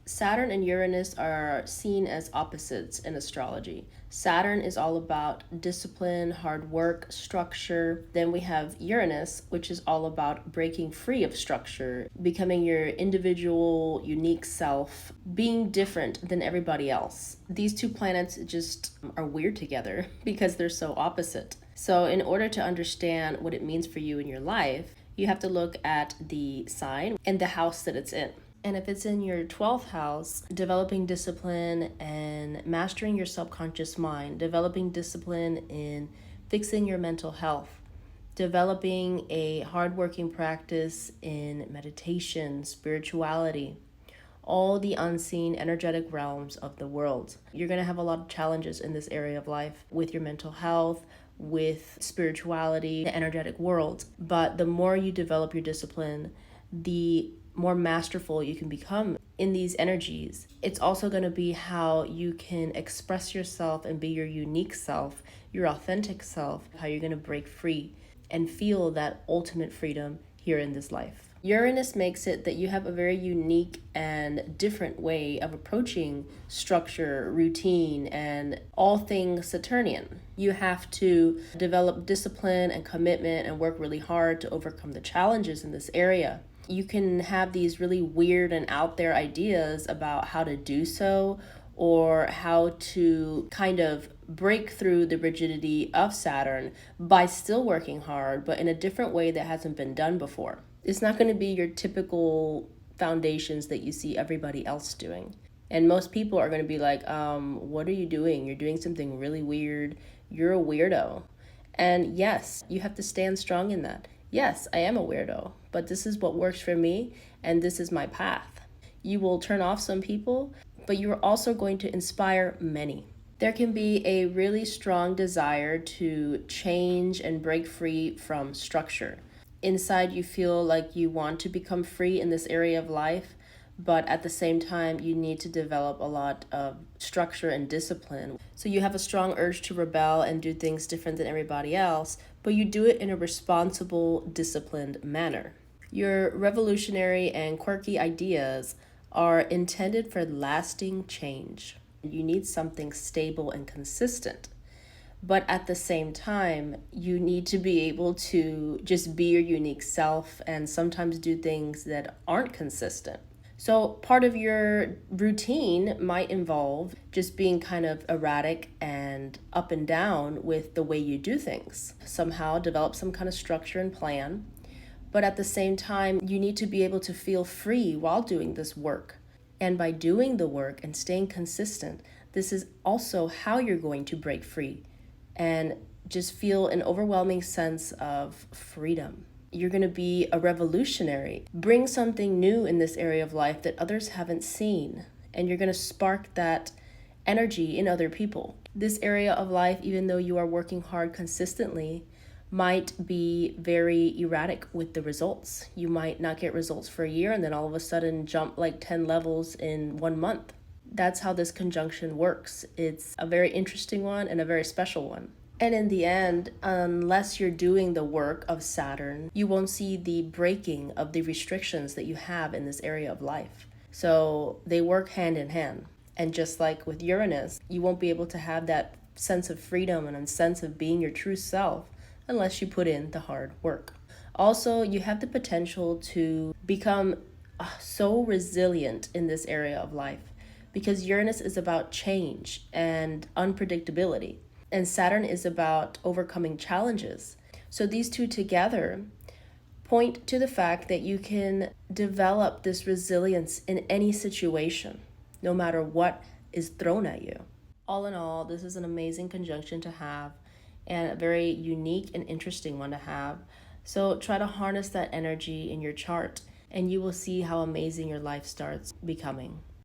Saturn and Uranus are seen as opposites in astrology. Saturn is all about discipline, hard work, structure. Then we have Uranus, which is all about breaking free of structure, becoming your individual, unique self, being different than everybody else. These two planets just are weird together because they're so opposite. So, in order to understand what it means for you in your life, you have to look at the sign and the house that it's in. And if it's in your 12th house, developing discipline and mastering your subconscious mind, developing discipline in fixing your mental health, developing a hardworking practice in meditation, spirituality, all the unseen energetic realms of the world. You're going to have a lot of challenges in this area of life with your mental health, with spirituality, the energetic world. But the more you develop your discipline, the more masterful you can become in these energies. It's also going to be how you can express yourself and be your unique self, your authentic self, how you're going to break free and feel that ultimate freedom here in this life. Uranus makes it that you have a very unique and different way of approaching structure, routine, and all things Saturnian. You have to develop discipline and commitment and work really hard to overcome the challenges in this area. You can have these really weird and out there ideas about how to do so or how to kind of break through the rigidity of Saturn by still working hard, but in a different way that hasn't been done before. It's not going to be your typical foundations that you see everybody else doing. And most people are going to be like, what are you doing? You're doing something really weird. You're a weirdo. And yes, you have to stand strong in that. Yes, I am a weirdo, but this is what works for me, and this is my path. You will turn off some people, but you are also going to inspire many. There can be a really strong desire to change and break free from structure. Inside, you feel like you want to become free in this area of life, but at the same time, you need to develop a lot of structure and discipline. So you have a strong urge to rebel and do things different than everybody else, but you do it in a responsible, disciplined manner. Your revolutionary and quirky ideas are intended for lasting change. You need something stable and consistent. But at the same time, you need to be able to just be your unique self and sometimes do things that aren't consistent. So part of your routine might involve just being kind of erratic and up and down with the way you do things. Somehow develop some kind of structure and plan. But at the same time, you need to be able to feel free while doing this work. And by doing the work and staying consistent, this is also how you're going to break free and just feel an overwhelming sense of freedom. You're going to be a revolutionary. Bring something new in this area of life that others haven't seen, and you're going to spark that energy in other people. This area of life, even though you are working hard consistently, might be very erratic with the results. You might not get results for a year and then all of a sudden jump like 10 levels in 1 month. That's how this conjunction works. It's a very interesting one and a very special one. And in the end, unless you're doing the work of Saturn, you won't see the breaking of the restrictions that you have in this area of life. So they work hand in hand. And just like with Uranus, you won't be able to have that sense of freedom and a sense of being your true self unless you put in the hard work. Also, you have the potential to become so resilient in this area of life because Uranus is about change and unpredictability. And Saturn is about overcoming challenges. So these two together point to the fact that you can develop this resilience in any situation, no matter what is thrown at you. All in all, this is an amazing conjunction to have and a very unique and interesting one to have. So try to harness that energy in your chart and you will see how amazing your life starts becoming.